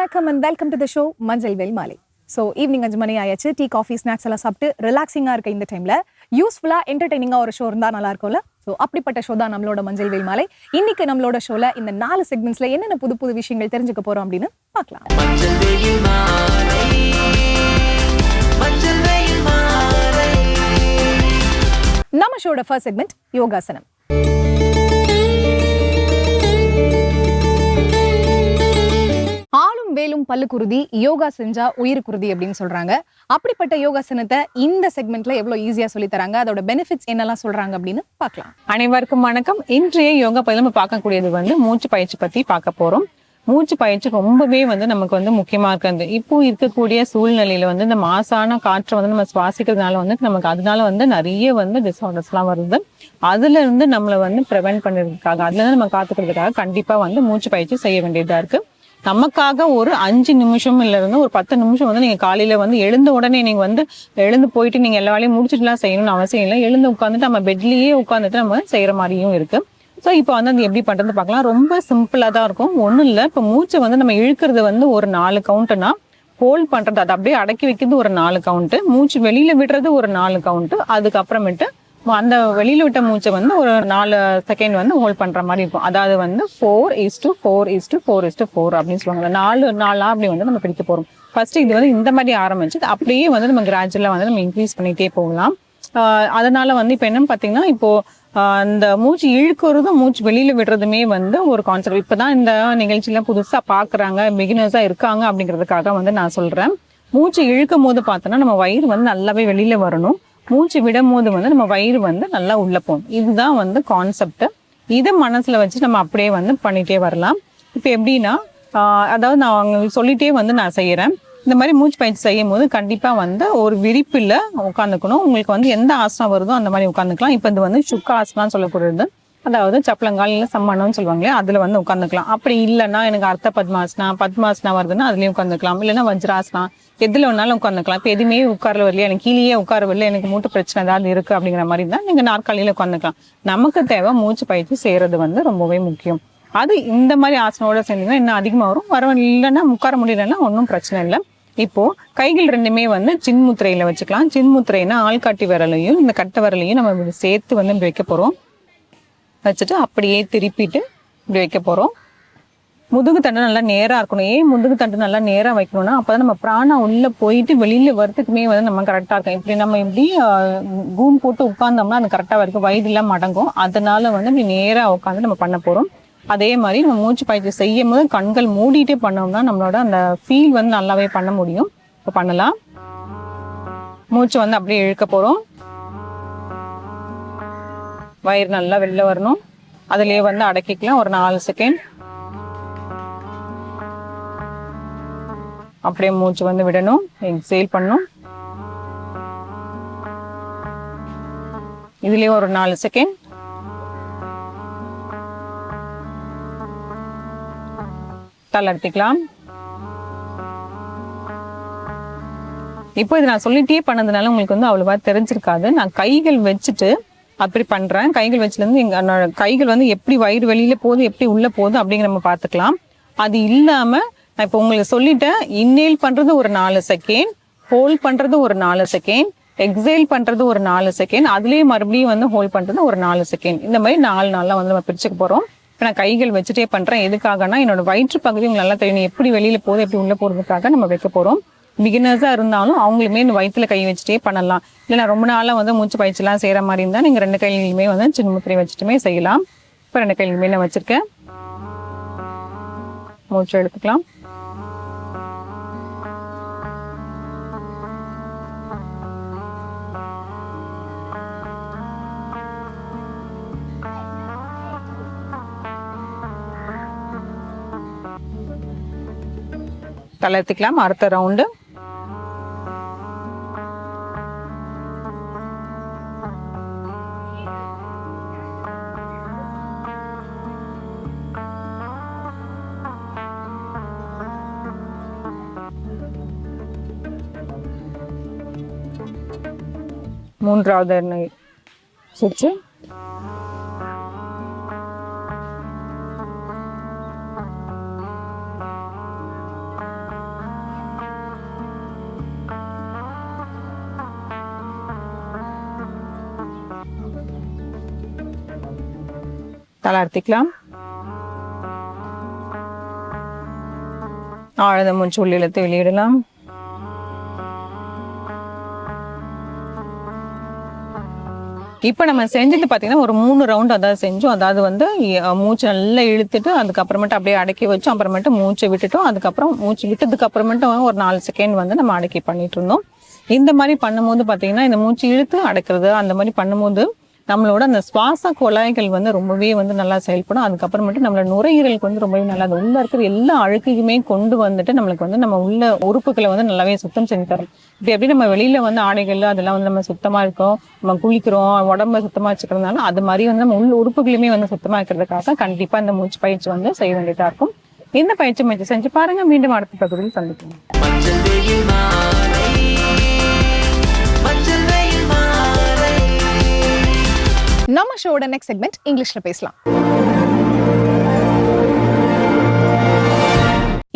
வணக்கம் and welcome to the show மஞ்சள் well மாலை. ஸோ ஈவினிங் 5 மணி ஆயாச்சு. டீ காஃபி ஸ்நாக்ஸ் எல்லாம் சாப்பிட்டு ரிலாக்ஸிங்காக இருக்க இந்த டைம்ல யூஸ்ஃபுல்லாக என்டர்டைனிங்காக ஒரு ஷோ இருந்தால் நல்லா இருக்கும்ல. ஸோ அப்படிப்பட்ட ஷோ தான் நம்மளோட மஞ்சள் வெயில் மாலை. இன்னைக்கு நம்மளோட ஷோல இந்த 4 செக்மெண்ட்ஸ்ல என்னென்ன புது புது விஷயங்கள் தெரிஞ்சுக்க போறோம் அப்படின்னு பார்க்கலாம். நம்ம ஷோட ஃபர்ஸ்ட் செக்மெண்ட் யோகாசனம். ஆளும் வேலும் பல்லு குருதி, யோகா செஞ்சா உயிர் குருதி அப்படின்னு சொல்றாங்க. அப்படிப்பட்ட யோகாசனத்தை இந்த செக்மெண்ட்ல எவ்வளவு ஈஸியா சொல்லி தராங்க, அதோட பெனிஃபிட்ஸ் என்னெல்லாம் சொல்றாங்க அப்படின்னு பார்க்கலாம். அனைவருக்கும் வணக்கம். இன்றைய யோகா பயிற்சி நம்ம பார்க்கக்கூடியது மூச்சு பயிற்சி பத்தி பார்க்க போறோம். மூச்சு பயிற்சி ரொம்பவே நமக்கு முக்கியமா இருக்குது. இப்போ இருக்கக்கூடிய சூழ்நிலையில இந்த மாசான காற்றை நம்ம சுவாசிக்கிறதுனால நமக்கு அதனால நிறைய டிசார்டர்ஸ் எல்லாம் வருது. அதுல இருந்து நம்மளை ப்ரிவென்ட் பண்ணிருக்காங்க, அதுல இருந்து நம்ம காத்துக்கிறதுக்காக கண்டிப்பா மூச்சு பயிற்சி செய்ய வேண்டியதா இருக்கு. நமக்காக ஒரு 5 நிமிஷம் இல்ல இருந்து ஒரு 10 நிமிஷம் நீங்க காலையில எழுந்த உடனே நீங்க எழுந்து போயிட்டு நீங்க எல்லா வேலையும் முடிச்சுட்டுலாம் செய்யணும்னு அவசியம் இல்லை. எழுந்து உட்காந்துட்டு நம்ம பெட்லயே உட்காந்துட்டு நம்ம செய்யற மாதிரியும் இருக்கு. ஸோ இப்போ அது எப்படி பண்றது பார்க்கலாம். ரொம்ப சிம்பிளா தான் இருக்கும். ஒன்றும் இல்லை, இப்போ மூச்சை நம்ம இழுக்கிறது ஒரு 4 கவுண்ட்னா, ஹோல்ட் பண்றது அதை அப்படியே அடக்கி வைக்கிறது ஒரு 4 கவுண்ட், மூச்சு வெளியில விடுறது ஒரு 4 கவுண்ட், அதுக்கப்புறமேட்டு அந்த வெளியில விட்ட மூச்சை ஒரு 4 செகண்ட் ஹோல்ட் பண்ற மாதிரி இருக்கும். அதாவது 4:4:4:4 அப்படின்னு சொல்லுவாங்க. 4 அப்படி நம்ம பிடிக்க போறோம். ஃபர்ஸ்ட் இது இந்த மாதிரி ஆரம்பிச்சு அப்படியே நம்ம கிராஜுவலா நம்ம இன்க்ரீஸ் பண்ணிட்டே போகலாம். அதனால இப்போ என்னன்னு பாத்தீங்கன்னா, இப்போ அந்த மூச்சு இழுக்கிறதும் மூச்சு வெளியில விடுறதுமே ஒரு கான்செப்ட். இப்பதான் இந்த நிகழ்ச்சியில புதுசா பாக்குறாங்க, பிகினர்ஸா இருக்காங்க அப்படிங்கிறதுக்காக நான் சொல்றேன். மூச்சு இழுக்கும் போது பார்த்தோன்னா நம்ம வயிறு நல்லாவே வெளியில வரணும். மூச்சு விடும் போது நம்ம வயிறு நல்லா உள்ள போகும். இதுதான் கான்செப்ட். இதை மனசுல வச்சு நம்ம அப்படியே பண்ணிட்டே வரலாம். இப்போ எப்படின்னா, அதாவது நான் அவங்க சொல்லிட்டே நான் செய்யறேன். இந்த மாதிரி மூச்சு பயிற்சி செய்யும் போது கண்டிப்பா ஒரு விரிப்புல உட்காந்துக்கணும். உங்களுக்கு எந்த ஆசனம் வருதோ அந்த மாதிரி உட்காந்துக்கலாம். இப்போ இது சுக்க ஆசனம் சொல்லக்கூடியது, அதாவது சப்பளங்கால் இல்லை சம்மணம்னு சொல்லுவாங்களே, அதுல உட்காந்துக்கலாம். அப்படி இல்லைன்னா எனக்கு அர்த்த பத்மாசனா வருதுன்னா அதுலயும் உட்காந்துக்கலாம். இல்லைன்னா வஜ்ராசனா, எதுல வேணாலும் உட்காந்துக்கலாம். இப்போ எதுவுமே உட்கார வரலையா, எனக்கு கீழே உட்கார வரல, எனக்கு மூட்டு பிரச்சனை ஏதாவது இருக்கு அப்படிங்கிற மாதிரி தான் நீங்க நாற்காலியில உட்காந்துக்கலாம். நமக்கு தேவை மூச்சு பயிற்சி செய்யறது ரொம்பவே முக்கியம். அது இந்த மாதிரி ஆசனோட செஞ்சீங்கன்னா இன்னும் அதிகமா வரும். இல்லைன்னா உட்கார முடியலன்னா ஒன்றும் பிரச்சனை இல்லை. இப்போ கைகள் ரெண்டுமே சின்முத்திரையில வச்சுக்கலாம். சின்முத்திரைன்னா ஆள்காட்டி விரலையும் இந்த கட்டை விரலையும் நம்ம சேர்த்து இப்படி வைக்க போறோம். வச்சுட்டு அப்படியே திருப்பிட்டு இப்படி வைக்க போறோம். முதுகு தண்டு நல்லா நேரா இருக்கணும். ஏன் முதுகு தண்டு நல்லா நேரா வைக்கணும்னா, அப்பதான் நம்ம பிராணம் உள்ள போயிட்டு வெளியில வரத்துக்குமே நம்ம கரெக்டா இருக்கும். இப்படி நம்ம இப்படி கூன் போட்டு உட்கார்ந்தோம்னா அது கரெக்டா வரைக்கும் வயிறு எல்லாம் மடங்கும். அதனால இப்படி நேரா உட்காந்து நம்ம பண்ண போறோம். அதே மாதிரி நம்ம மூச்சு பயிற்சி செய்யும் போது கண்கள் மூடிட்டே பண்ணோம்னா நம்மளோட அந்த ஃபீல் நல்லாவே பண்ண முடியும். இப்போ பண்ணலாம். மூச்சு அப்படியே இழுக்க போறோம். வயிறு நல்லா வெளில வரணும். அதுலயே அடக்கிக்கலாம் ஒரு 4 செகண்ட். அப்படியே மூச்சு விடணும், எக்ஸேல் பண்ணணும். இதுலயே ஒரு 4 செகண்ட். தளர்த்திக்கலாம். இப்போ இது நான் சொல்லிட்டே பண்ணதுனால உங்களுக்கு அவ்வளவா தெரிஞ்சிருக்காது. நான் கைகள் வச்சுட்டு அப்படி பண்றேன். கைகள் வச்சுலேருந்து எங்க கைகள் எப்படி வயிறு வெளியில போகுது, எப்படி உள்ள போகுது அப்படிங்கிற நம்ம பார்த்துக்கலாம். அது இல்லாம நான் இப்போ உங்களுக்கு சொல்லிட்டேன். இன்ஹேல் பண்றது ஒரு 4 செகண்ட், ஹோல்ட் பண்றது ஒரு 4 செகண்ட், எக்ஸேல் பண்றது ஒரு 4 செகண்ட், அதுலயே மறுபடியும் ஹோல்ட் பண்றது ஒரு 4 செகண்ட். இந்த மாதிரி 4 நாளா நம்ம பிரிச்சுக்க போறோம். இப்போ நான் கைகள் வச்சுட்டே பண்றேன். எதுக்காகனா, என்னோட வயிற்று பகுதி உங்களுக்கு நல்லா தெரியும் எப்படி வெளியில போகுது எப்படி உள்ள போறதுக்காக நம்ம வைக்க போறோம். பிகினர்ஸா இருந்தாலும் அவங்களுமே இந்த வயிற்றுல கை வச்சுட்டே பண்ணலாம். இல்லைன்னா ரொம்ப நாளா மூச்சு பயிற்சி எல்லாம் செய்யற மாதிரி இருந்தா நீங்க 2 கையிலுமே சின்முத்திரை வச்சுட்டுமே செய்யலாம். இப்போ 2 கையிலுமே நான் வச்சிருக்கேன். மூச்சு எடுத்துக்கலாம். தளர்த்திக்கலாம். அடுத்த ரவுண்டு. மூன்றாவது சுற்று. தளர்த்திக்கலாம். ஆழ்ந்த மூச்சு உள்ள இழுத்து வெளியிடலாம். இப்போ நம்ம செஞ்சது பார்த்தீங்கன்னா ஒரு 3 ரவுண்ட் அதாவது செஞ்சோம். அதாவது வந்து மூச்சு நல்லா இழுத்துட்டு அதுக்கப்புறமேட்டு அப்படியே அடக்கி வச்சோம். அப்புறமேட்டு மூச்சை விட்டுட்டோம். அதுக்கப்புறம் மூச்சு விட்டதுக்கு அப்புறமேட்டு ஒரு 4 செகண்ட் வந்து நம்ம அடக்கி பண்ணிட்டு இருந்தோம். இந்த மாதிரி பண்ணும்போது பார்த்தீங்கன்னா இந்த மூச்சு இழுத்து அடக்கிறது அந்த மாதிரி பண்ணும்போது நம்மளோட அந்த சுவாச குழாய்கள் வந்து ரொம்பவே வந்து நல்லா செயல்படும். அதுக்கப்புறமேட்டு நம்மளோட நுரையீரலுக்கு வந்து ரொம்பவே நல்லா அது உள்ள இருக்கிற எல்லா அழுக்கையுமே கொண்டு வந்துட்டு நம்மளுக்கு வந்து நம்ம உள்ள உறுப்புகளை வந்து நல்லாவே சுத்தம் செஞ்சு தரும். இப்போ எப்படி நம்ம வெளியில வந்து ஆடைகள் அதெல்லாம் வந்து நம்ம சுத்தமா இருக்கோம், நம்ம குளிக்கிறோம், உடம்ப சுத்தமா வச்சுக்கிறதுனால அது மாதிரி வந்து நம்ம உள்ள உறுப்புகளுமே வந்து சுத்தமா இருக்கிறதுக்காக கண்டிப்பா இந்த மூச்சு பயிற்சி வந்து செய்ய வேண்டியதா இருக்கும். இந்த பயிற்சி முயற்சி செஞ்சு பாருங்க. மீண்டும் அடுத்த பகுதியில் சந்திக்கலாம். நம்ம ஷோட நெக்ஸ்ட் செக்மெண்ட் இங்கிலீஷ்ல பேசலாம்.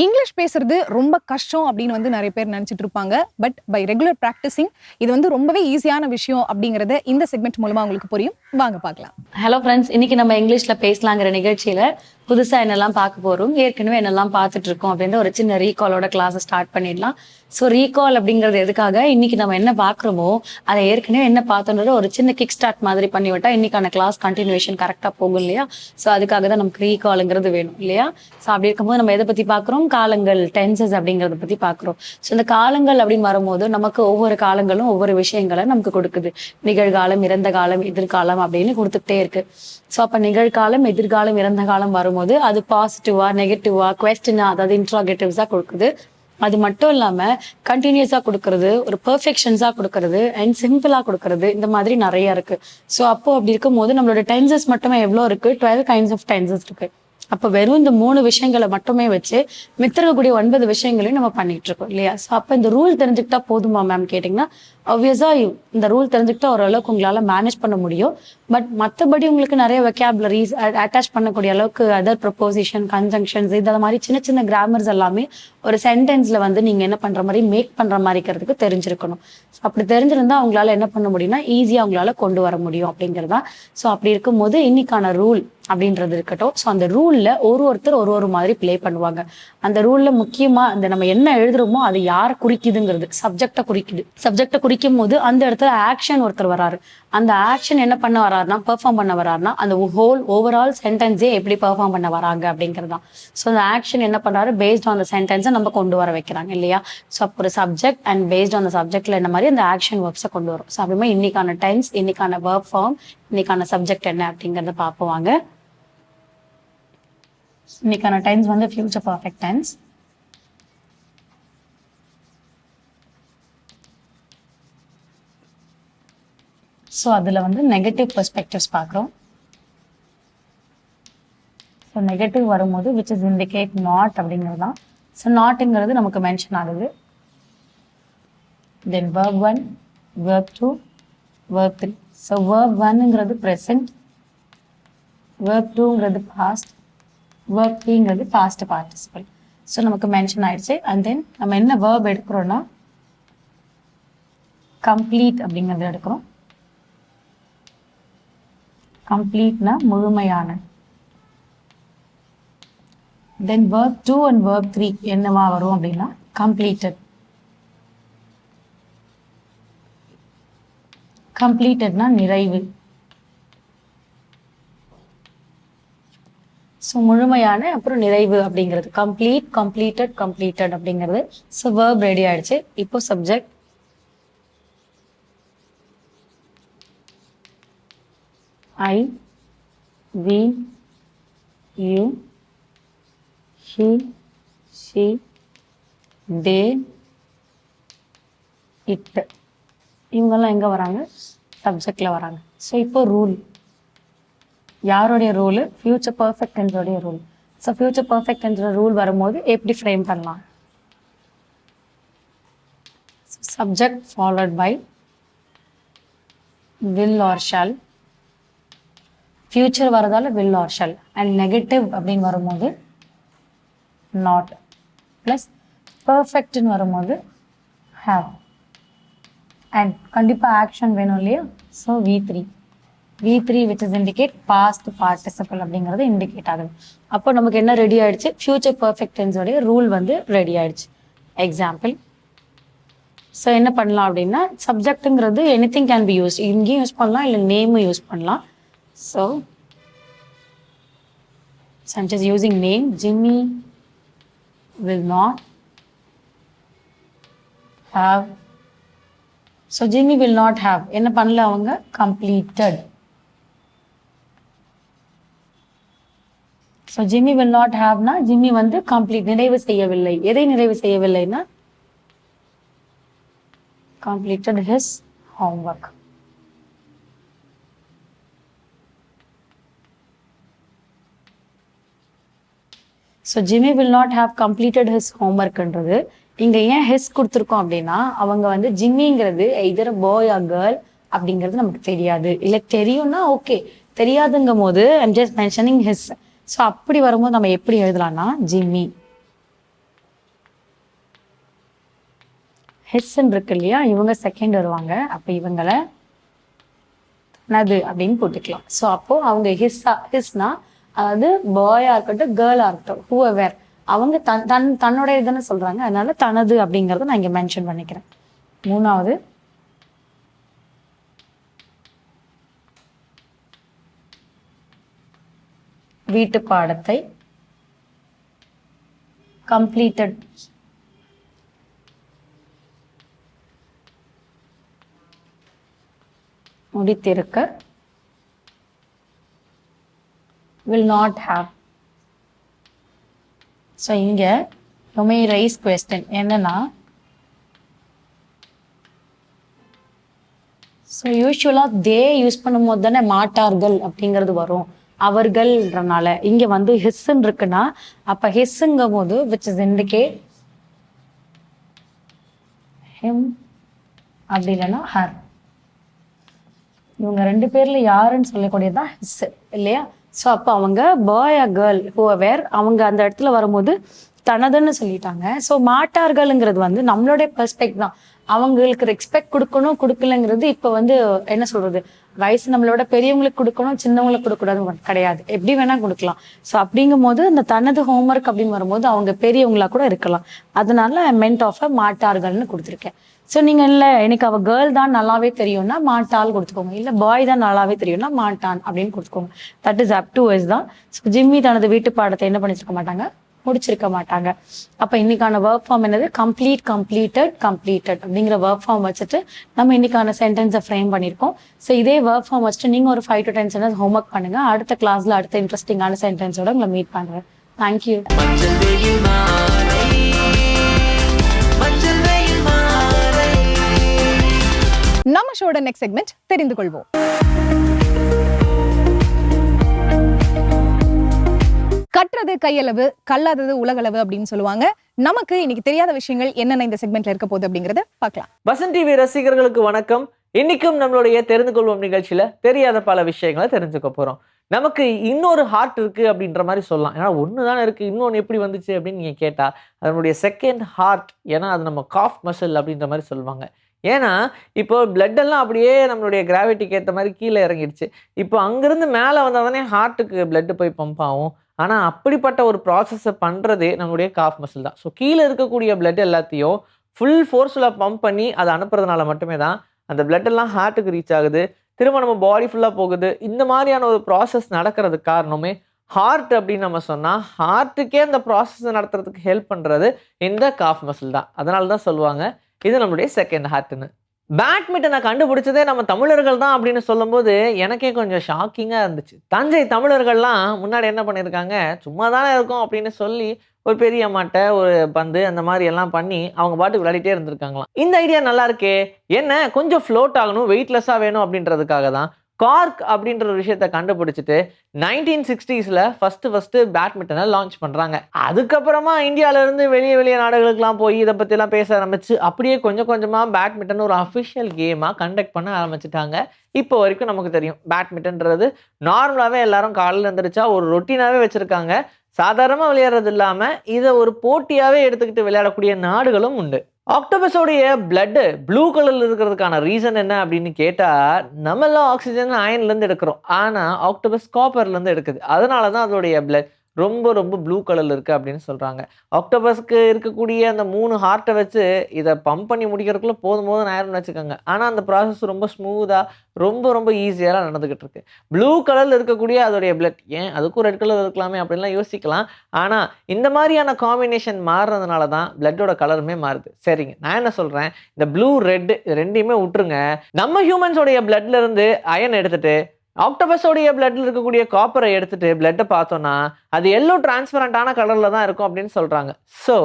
இங்கிலீஷ் பேசுறது ரொம்ப கஷ்டம் அப்படின்னு வந்து நிறைய பேர் நினைச்சிட்டு இருப்பாங்க. பட் பை ரெகுலர் ப்ராக்டிசிங் இது வந்து ரொம்பவே ஈஸியான விஷயம் அப்படிங்கறது இந்த செக்மெண்ட் மூலமா உங்களுக்கு புரியும். வாங்க பார்க்கலாம். ஹலோ ஃப்ரெண்ட்ஸ், இன்னைக்கு நம்ம இங்கிலீஷ்ல பேசலாங்கிற நிகழ்ச்சியில புதுசா என்னெல்லாம் பார்க்க போறோம், ஏற்கனவே என்னெல்லாம் பார்த்துட்டு இருக்கோம் அப்படின்ற ஒரு சின்ன ரீகாலோட கிளாஸை ஸ்டார்ட் பண்ணிடலாம். ஸோ ரீகால் அப்படிங்கிறது எதுக்காக, இன்னைக்கு நம்ம என்ன பார்க்குறோமோ அதை ஏற்கனவே என்ன பார்த்தோன்ற ஒரு சின்ன கிக் ஸ்டார்ட் மாதிரி பண்ணிவிட்டா இன்னைக்கான கிளாஸ் கண்டினியூஷன் கரெக்டாக போகும் இல்லையா. ஸோ அதுக்காக தான் நமக்கு ரீகாலுங்கிறது வேணும் இல்லையா. ஸோ அப்படி இருக்கும்போது நம்ம எதை பற்றி பார்க்குறோம், காலங்கள், டென்சஸ் அப்படிங்கிறத பற்றி பார்க்குறோம். ஸோ இந்த காலங்கள் அப்படின்னு வரும்போது நமக்கு ஒவ்வொரு காலங்களும் ஒவ்வொரு விஷயங்களை நமக்கு கொடுக்குது. நிகழ்காலம், இறந்த காலம், எதிர்காலம் அப்படின்னு கொடுத்துக்கிட்டே இருக்கு. ஸோ அப்போ நிகழ்காலம், எதிர்காலம், இறந்த காலம் வரும்போது அது பாசிட்டிவா நெகட்டிவா குவெஸ்டினா அதாவது இன்ட்ராகேட்டிவ்ஸா கொடுக்குது. அது மட்டும் இல்லாம கண்டினியூஸா கொடுக்கறது, ஒரு பெர்ஃபெக்ஷன்ஸா கொடுக்கறது அண்ட் சிம்பிளா கொடுக்கறது, இந்த மாதிரி நிறைய இருக்கு. ஸோ அப்போ அப்படி இருக்கும் போது நம்மளோட டென்சஸ் மட்டுமே எவ்வளோ இருக்கு, 12 kinds of tenses இருக்கு. அப்போ வெறும் இந்த 3 விஷயங்களை மட்டுமே வச்சு மித்திரக்கூடிய 9 விஷயங்களையும் நம்ம பண்ணிட்டு இருக்கோம் இல்லையா. ஸோ அப்போ இந்த ரூல் தெரிஞ்சுக்கிட்டா போதுமா மேம் கேட்டிங்கன்னா, ஆப்வியஸா இந்த ரூல் தெரிஞ்சுக்கிட்டா ஓரளவுக்கு உங்களால மேனேஜ் பண்ண முடியும். பட் மற்றபடி உங்களுக்கு நிறைய வெக்காபுலரிஸ் அட்டாச் பண்ணக்கூடிய அளவுக்கு அதர் ப்ரொபோசிஷன், கன்ஜங்ஷன்ஸ், இந்த மாதிரி சின்ன சின்ன கிராமர்ஸ் எல்லாமே ஒரு சென்டென்ஸ்ல வந்து நீங்க என்ன பண்ற மாதிரி மேக் பண்ற மாதிரி இருக்கிறதுக்கு தெரிஞ்சிருக்கணும். ஸோ அப்படி தெரிஞ்சிருந்தா அவங்களால என்ன பண்ண முடியும்னா ஈஸியா அவங்களால கொண்டு வர முடியும் அப்படிங்கிறதா. ஸோ அப்படி இருக்கும்போது இன்னைக்கான ரூல் அப்படின்றது இருக்கட்டும். ஸோ அந்த ரூல்ல ஒருத்தர் ஒரு மாதிரி பிளே பண்ணுவாங்க. அந்த ரூல்ல முக்கியமா அந்த நம்ம என்ன எழுதுறோமோ அது யாரை குறிக்குதுங்கிறது, சப்ஜெக்டை குறிக்குது. சப்ஜெக்டை குறிக்கும் போது அந்த இடத்துல ஆக்ஷன் ஒருத்தர் வராரு. அந்த ஆக்ஷன் என்ன பண்ண வராருன்னா, பெர்ஃபார்ம் பண்ண வராருன்னா அந்த ஹோல் ஓவரால் சென்டென்ஸே எப்படி பெர்ஃபார்ம் பண்ண வராங்க அப்படிங்கிறது தான். ஸோ அந்த ஆக்ஷன் என்ன பண்றாரு, பேஸ்ட் ஆன் த சென்டென்ஸை நம்ம கொண்டு வர வைக்கிறாங்க இல்லையா. ஸோ அப்போ ஒரு subject and based on the சப்ஜெக்ட்ல என்ன மாதிரி அந்த ஆக்ஷன் ஒர்க்ஸை கொண்டு வரும். ஸோ அப்படிமா இன்னைக்கான டென்ஸ், இன்னைக்கான வெர்ப் ஃபார்ம், இன்னைக்கான சப்ஜெக்ட் என்ன அப்படிங்கிறத பார்ப்போம். இன்னைக்கான டென்ஸ் வந்து ஃபியூச்சர் பர்ஃபெக்ட் டென்ஸ். ஸோ அதில் வந்து நெகட்டிவ் பெர்ஸ்பெக்டிவ்ஸ் பார்க்குறோம். ஸோ நெகட்டிவ் வரும்போது விச் இஸ் இண்டிகேட் நாட் அப்படிங்கிறது தான். ஸோ நாட்டுங்கிறது நமக்கு மென்ஷன் ஆகுது. Then verb 1, verb 2, verb 3. So verb 1ங்கிறது ப்ரெசன்ட், verb 2ங்கிறது பாஸ்ட், verb 3ங்கிறது பாஸ்ட் பார்ட்டிசிபிள். ஸோ நமக்கு மென்ஷன் ஆயிடுச்சு. அண்ட் தென் நம்ம என்ன verb எடுக்கிறோன்னா கம்ப்ளீட் அப்படிங்கிறது எடுக்கிறோம். கம்ப்ளீட்னா முழுமையான. தென் verb 2 அண்ட் verb 3 என்னவா வரும் அப்படின்னா completed. completedனா நிறைவு. ஸோ முழுமையான அப்புறம் நிறைவு அப்படிங்கிறது கம்ப்ளீட், கம்ப்ளீட்டட், கம்ப்ளீட்டட் அப்படிங்கிறது. ஸோ verb ரெடி ஆயிடுச்சு. இப்போ subject I, we, you, he, she, they, it. இவங்கெல்லாம் எங்கே வராங்க, சப்ஜெக்டில் வராங்க. ஸோ இப்போ ரூல் யாருடைய ரூலு, ஃபியூச்சர் பர்ஃபெக்ட் டென்ஸோடைய ரூல். ஸோ ஃபியூச்சர் பர்ஃபெக்ட் டென்ஸோட ரூல் வரும்போது எப்படி ஃப்ரேம் பண்ணலாம், subject followed by will or shall. Future வரதால will or shall. And negative அப்படின்னு வரும்போது நாட். ப்ளஸ் பர்ஃபெக்ட்னு வரும்போது ஹேவ். அண்ட் கண்டிப்பாக ஆக்ஷன் வேணும் இல்லையா. So V3. V3 which is indicate past participle அப்படிங்கிறது இண்டிகேட் ஆகுது. அப்போ நமக்கு என்ன ரெடி ஆயிடுச்சு, ஃபியூச்சர் பர்ஃபெக்ட் டென்ஸோடைய ரூல் வந்து ரெடி ஆயிடுச்சு. எக்ஸாம்பிள், ஸோ என்ன பண்ணலாம் அப்படின்னா, சப்ஜெக்ட்டுங்கிறது எனிதிங் கேன் பி யூஸ், இங்கேயும் யூஸ் பண்ணலாம் இல்லை நேமும் யூஸ் பண்ணலாம். So I'm just using name. Jimmy will not have. So Jimmy will not have என்ன பண்ணல அவங்க, completed. So Jimmy will not have னா Jimmy வந்து complete நிறைவு செய்யவில்லை. எதை நிறைவு செய்யவில்லைனா completed his homework. So Jimmy will not have completed his ஹோம்ஒர்க்ன்றது இங்கே ஏன் ஹிஸ் கொடுத்துருக்கோம் அப்படின்னா, அவங்க வந்து ஜிம்மிங்கிறது எதர் பாய் ஆர் கேர்ள் அப்படிங்கிறது நமக்கு தெரியாது. இல்லை தெரியும்னா ஓகே, தெரியாதுங்கும் போது I'm just mentioning his. So அப்படி வரும்போது நம்ம எப்படி எழுதலாம்னா, ஜிம்மி ஹிஸ்ன்னு இருக்கு இல்லையா, இவங்க செகண்ட் வருவாங்க, அப்போ இவங்களை தனது அப்படின்னு போட்டுக்கலாம். ஸோ அப்போது அவங்க ஹிஸ்னா அதாவது பாயா இருக்கட்டும் கேர்ளா இருக்கட்டும் ஹூஎவர் அவங்க தன்னோட இதுன்னு சொல்றாங்க, அதனால தனது அப்படிங்கறத நான் இங்க மென்ஷன் பண்ணிக்கிறேன். மூணாவது, வீட்டு பாடத்தை கம்ப்ளீட்டட் முடித்திருக்க will not have. ஸோ இங்கே you may raise question என்னன்னா, ஸோ யூஸ்வலாக தே யூஸ் பண்ணும்போது தானே மாட்டார்கள் அப்படிங்கிறது வரும், அவர்கள்ன்றனால. இங்கே வந்து ஹிஸ்ன்னு இருக்குன்னா அப்போ ஹிஸ்ஸுங்கும் போது விச் இஸ் இண்டிகேட் ஹிம், அப்படி இல்லைன்னா ஹர். இவங்க ரெண்டு பேர்ல யாருன்னு சொல்லக்கூடியதான் ஹிஸ் இல்லையா. ஸோ அப்போ அவங்க பாய் ஆர் கேர்ள் ஹூஎவர் அவங்க அந்த இடத்துல வரும்போது தனதுன்னு சொல்லிட்டாங்க. ஸோ மாட்டார்கள்ங்கிறது வந்து நம்மளுடைய பெர்ஸ்பெக்ட் தான், அவங்களுக்கு ரெஸ்பெக்ட் கொடுக்கணும் கொடுக்கலங்கிறது இப்போ வந்து என்ன சொல்றது, வயசு நம்மளோட பெரியவங்களுக்கு கொடுக்கணும் சின்னவங்களுக்கு கொடுக்கக்கூடாது கிடையாது, எப்படி வேணா கொடுக்கலாம். ஸோ அப்படிங்கும் போது இந்த தனது ஹோம்ஒர்க் அப்படின்னு வரும்போது அவங்க பெரியவங்களா கூட இருக்கலாம், அதனால மென்ட் ஆஃப் மாட்டார்கள்னு கொடுத்துருக்கேன். ஸோ நீங்க இல்லை எனக்கு அவ கேர்ள் தான் நல்லாவே தெரியும்னா மாட்டால் கொடுத்துக்கோங்க, இல்லை பாய் தான் நல்லாவே தெரியும்னா மாட்டான் அப்படின்னு கொடுத்துக்கோங்க. That is up to is தான். ஸோ ஜிம்மி தனது வீட்டு பாடத்தை என்ன பண்ணிச்சிருக்க மாட்டாங்க, முடிச்சிருக்க மாட்டாங்க. அப்போ இன்னைக்கான ஒர்க் ஃபார்ம் என்னது, கம்ப்ளீட் கம்ப்ளீட்டட் கம்ப்ளீட்டட் அப்படிங்கிற ஒர்க் ஃபார்ம் வச்சுட்டு நம்ம இன்னைக்கான சென்டென்ஸை ஃப்ரேம் பண்ணியிருக்கோம். ஸோ இதே ஒர்க் ஃபார்ம் வச்சுட்டு நீங்கள் ஒரு 5 to 10 சென்டென்ஸ் ஹோம்ஒர்க் பண்ணுங்க. அடுத்த கிளாஸ்ல அடுத்த இன்ட்ரெஸ்டிங்கான சென்டென்ஸோட உங்களை மீட் பண்ணுறேன். தேங்க்யூ. நம்ம ஷோட நெக்ஸ்ட் செக்மெண்ட் தெரிந்து கொள்வோம். கற்றது கையளவு கல்லாதது உலகளவு அப்படின்னு சொல்லுவாங்க. நமக்கு இன்னைக்கு தெரியாத விஷயங்கள் என்னென்ன இந்த செக்மெண்ட்ல இருக்க போகுது அப்படிங்கறத பார்க்கலாம். வசன் டிவி ரசிகர்களுக்கு வணக்கம். இன்னைக்கும் நம்மளுடைய தெரிந்து கொள்வோம் நிகழ்ச்சியில தெரியாத பல விஷயங்களை தெரிஞ்சுக்க போறோம். நமக்கு இன்னொரு ஹார்ட் இருக்கு அப்படின்ற மாதிரி சொல்லலாம். ஏன்னா ஒன்று தானே இருக்கு, இன்னொன்று எப்படி வந்துச்சு அப்படின்னு நீங்க கேட்டா அதனுடைய செகண்ட் ஹார்ட். ஏன்னா அது நம்ம காஃப் மசில் அப்படின்ற மாதிரி சொல்லுவாங்க. ஏன்னா இப்போ பிளட் எல்லாம் அப்படியே நம்மளுடைய கிராவிட்டிக்கு ஏற்ற மாதிரி கீழே இறங்கிடுச்சு. இப்போ அங்கிருந்து மேலே வந்தால் தானே ஹார்ட்டுக்கு பிளட் போய் பம்ப் ஆகும். ஆனால் அப்படிப்பட்ட ஒரு ப்ராசஸை பண்ணுறதே நம்மளுடைய காஃப் மசில் தான். ஸோ கீழே இருக்கக்கூடிய பிளட் எல்லாத்தையும் ஃபுல் ஃபோர்ஸில் பம்ப் பண்ணி அதை அனுப்புறதுனால மட்டுமே தான் அந்த பிளட் எல்லாம் ஹார்ட்டுக்கு ரீச் ஆகுது, திரும்ப நம்ம பாடி ஃபுல்லாக போகுது. இந்த மாதிரியான ஒரு ப்ராசஸ் நடக்கிறதுக்கு காரணமே ஹார்ட் அப்படின்னு நம்ம சொன்னால், ஹார்ட்டுக்கே அந்த ப்ராசஸ் நடத்துறதுக்கு ஹெல்ப் பண்ணுறது இந்த காஃப் மசில் தான். அதனால தான் சொல்லுவாங்க இது நம்மளுடைய செகண்ட் ஹார்ட்னு. பேட்மிண்டனை கண்டுபிடிச்சதே நம்ம தமிழர்கள் தான் அப்படின்னு சொல்லும்போது எனக்கே கொஞ்சம் ஷாக்கிங்காக இருந்துச்சு. தஞ்சை தமிழர்கள்லாம் முன்னாடி என்ன பண்ணியிருக்காங்க, சும்மா தானே இருக்கும் அப்படின்னு சொல்லி ஒரு பெரிய மாட்டை ஒரு பந்து அந்த மாதிரி எல்லாம் பண்ணி அவங்க பாட்டுக்கு விளையாடிட்டே இருந்திருக்காங்களாம். இந்த ஐடியா நல்லா இருக்கே, என்ன கொஞ்சம் ஃப்ளோட் ஆகணும் வெயிட்லெஸ்ஸாக வேணும் அப்படின்றதுக்காக தான் கார்க் அப்படின்ற ஒரு விஷயத்த கண்டுபிடிச்சிட்டு 1960s ஃபர்ஸ்ட் பேட்மிண்டனை லான்ச் பண்றாங்க. அதுக்கப்புறமா இந்தியாவிலேருந்து வெளியே நாடுகளுக்கெல்லாம் போய் இதை பற்றிலாம் பேச ஆரம்பிச்சு அப்படியே கொஞ்சம் கொஞ்சமாக பேட்மிண்டன் ஒரு அஃபிஷியல் கேமாக கண்டக்ட் பண்ண ஆரம்பிச்சிட்டாங்க. இப்போ வரைக்கும் நமக்கு தெரியும் பேட்மிண்டன்றது நார்மலாகவே எல்லாரும் காலையில் எழுந்திரிச்சா ஒரு ரொட்டீனாகவே வச்சுருக்காங்க. சாதாரணமாக விளையாடுறது இல்லாமல் இதை ஒரு போட்டியாகவே எடுத்துக்கிட்டு விளையாடக்கூடிய நாடுகளும் உண்டு. ஆக்டோபஸோடைய பிளட்டு ப்ளூ கலர்ல இருக்கிறதுக்கான ரீசன் என்ன அப்படின்னு கேட்டா, நம்ம எல்லாம் ஆக்சிஜன் அயன்ல இருந்து எடுக்கிறோம். ஆனா ஆக்டோபஸ் காப்பர்ல இருந்து எடுக்குது. அதனால தான் அதோடைய பிளட் ரொம்ப ரொம்ப ப்ளூ கலர்ல இருக்கு அப்படின்னு சொல்றாங்க. ஆக்டோபஸ்க்கு இருக்கக்கூடிய அந்த 3 ஹார்ட்டை வச்சு இதை பம்ப் பண்ணி முடிக்கிறதுக்குள்ள போதும் போதும் ஆயிரும்னு வச்சுக்கோங்க. ஆனா அந்த ப்ராசஸ் ரொம்ப ஸ்மூதா ரொம்ப ரொம்ப ஈஸியாக நடந்துகிட்டு இருக்கு. ப்ளூ கலர்ல இருக்கக்கூடிய அதோடைய பிளட், ஏன் அதுக்கும் ரெட் கலர் இருக்கலாமே அப்படின்லாம் யோசிக்கலாம். ஆனா இந்த மாதிரியான காம்பினேஷன் மாறுறதுனால தான் பிளட்டோட கலருமே மாறுது. சரிங்க, நான் என்ன சொல்றேன், இந்த ப்ளூ ரெட் ரெண்டையுமே விட்டுருங்க. நம்ம ஹியூமன்ஸோடைய பிளட்ல இருந்து அயன் எடுத்துட்டு ஆக்டோபஸோடைய பிளட்ல இருக்கக்கூடிய காப்பரை எடுத்துட்டு பிளட்டை பார்த்தோம்னா அது எல்லோ டிரான்ஸ்பரண்டான கலர்ல தான் இருக்கும் அப்படின்னு சொல்றாங்க. ஸோ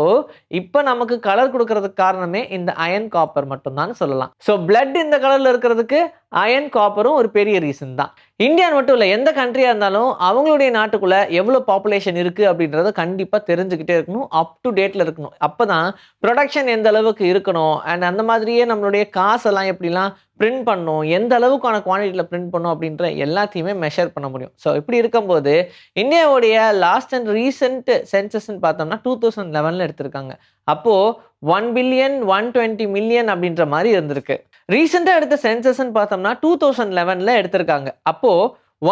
இப்போ நமக்கு கலர் கொடுக்கறதுக்கு காரணமே இந்த அயன் காப்பர் மட்டும்தான் சொல்லலாம். ஸோ பிளட் இந்த கலர்ல இருக்கிறதுக்கு அயன் காப்பரும் ஒரு பெரிய ரீசன் தான். இந்தியான்னு மட்டும் இல்லை, எந்த கண்ட்ரியா இருந்தாலும் அவங்களுடைய நாட்டுக்குள்ள எவ்வளோ பாப்புலேஷன் இருக்கு அப்படின்றத கண்டிப்பா தெரிஞ்சுக்கிட்டே இருக்கணும், அப் டு டேட்ல இருக்கணும். அப்பதான் ப்ரொடக்ஷன் எந்த அளவுக்கு இருக்கணும் அண்ட் அந்த மாதிரியே நம்மளுடைய காசெல்லாம் எப்படிலாம் பிரிண்ட் பண்ணணும், எந்த அளவுக்கான குவான்டிட்டியில் பிரிண்ட் பண்ணணும் அப்படின்ற எல்லாத்தையுமே மெஷர் பண்ண முடியும். ஸோ இப்படி இருக்கும்போது இந்தியாவுடைய லாஸ்ட் அண்ட் ரீசெண்ட் சென்சஸ்ன்னு பார்த்தோம்னா 2011 எடுத்திருக்காங்க. அப்போ 1 பில்லியன் 120 மில்லியன் அப்படின்ற மாதிரி இருந்திருக்கு. ரீசெண்டாக எடுத்த சென்சஸ்ன்னு பார்த்தோம்னா 2011 எடுத்திருக்காங்க. அப்போ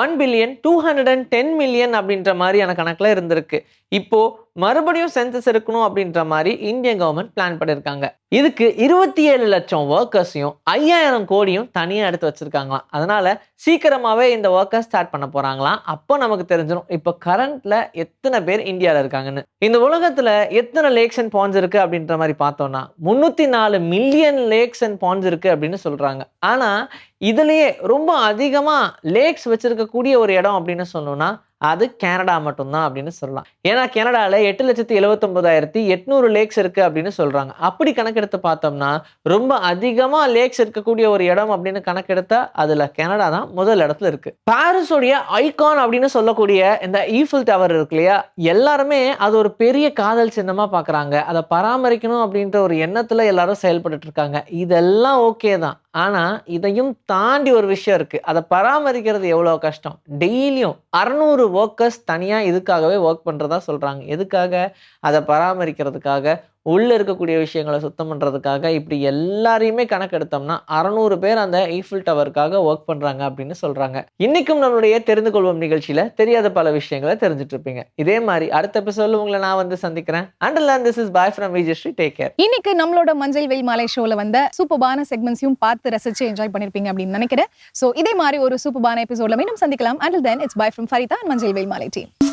1 பில்லியன் 210 மில்லியன் அப்படின்ற மாதிரியான கணக்கில் இருந்திருக்கு. இப்போ மறுபடியும் சென்சஸ் இருக்கணும் அப்படின்ற மாதிரி இந்தியன் கவர்மெண்ட் பிளான் பண்ணியிருக்காங்க. இதுக்கு 27 லட்சம் ஒர்க்கர்ஸையும் 5000 கோடியும் தனியாக எடுத்து வச்சிருக்காங்களாம். அதனால சீக்கிரமாவே இந்த ஒர்க்கர் ஸ்டார்ட் பண்ண போறாங்களாம். அப்போ நமக்கு தெரிஞ்சிடும் இப்போ கரண்ட்ல எத்தனை பேர் இந்தியாவில் இருக்காங்கன்னு. இந்த உலகத்துல எத்தனை லேக்ஸ் அண்ட் பாண்ட்ஸ் இருக்கு அப்படின்ற மாதிரி பார்த்தோம்னா 304 மில்லியன் லேக்ஸ் அண்ட் பாண்ட்ஸ் இருக்கு அப்படின்னு சொல்றாங்க. ஆனா இதுலயே ரொம்ப அதிகமா லேக்ஸ் வச்சிருக்கக்கூடிய ஒரு இடம் அப்படின்னு சொன்னோம்னா அது கனடா மட்டும்தான் அப்படின்னு சொல்லலாம். ஏன்னா கனடால 8,79,800 லேக்ஸ் இருக்கு அப்படின்னு சொல்றாங்க. அப்படி கணக்கெடுத்து பார்த்தோம்னா ரொம்ப அதிகமா லேக்ஸ் இருக்கக்கூடிய ஒரு இடம் அப்படின்னு கணக்கெடுத்தா அதுல கனடா தான் முதல் இடத்துல இருக்கு. பாரிஸோடைய ஐகான் அப்படின்னு சொல்லக்கூடிய இந்த ஈஃபில் டவர் இருக்கு இல்லையா, எல்லாருமே அது ஒரு பெரிய காதல் சின்னமா பாக்குறாங்க. அதை பராமரிக்கணும் அப்படின்ற ஒரு எண்ணத்துல எல்லாரும் செயல்பட்டு இருக்காங்க. இதெல்லாம் ஓகே தான். ஆனா இதையும் தாண்டி ஒரு விஷயம் இருக்கு. அதை பராமரிக்கிறது எவ்வளவு கஷ்டம். டெய்லியும் 600 ஒர்க்கர்ஸ் தனியா இதுக்காகவே ஒர்க் பண்றதா சொல்றாங்க. எதுக்காக? அதை பராமரிக்கிறதுக்காக, உள்ள இருக்கக்கூடிய விஷயங்களை சுத்தம் பண்றதுக்காக. இப்படி எல்லாரையுமே கணக்கெடுத்தோம்னா 600 பேர் அந்த ஈஃபில் டவருக்காக ஒர்க் பண்றாங்க அப்படின்னு சொல்றாங்க. இன்னைக்கும் நம்மளுடைய தெரிந்து கொள்வோம் நிகழ்ச்சியில தெரியாத பல விஷயங்களை தெரிஞ்சுட்டு இருப்பீங்க. இதே மாதிரி அடுத்த எபிசோட்ல உங்களை நான் வந்து சந்திக்கிறேன். Until then, this is bye from Vijayashree. Take care. இன்னைக்கு நம்மளோட மஞ்சள் வெயில் மாலை ஷோல வந்த சூப்பர்பான செக்மெண்ட்ஸையும் பார்த்து ரசிச்சு என்ஜாய் பண்ணிருப்பீங்க அப்படின்னு நினைக்கிறேன். சோ இதே மாதிரி ஒரு சூப்பர்பான எபிசோட்ல மீண்டும் சந்திக்கலாம். Until then, it's bye from Farita and மஞ்சள் வெயில் மாலை டீம்.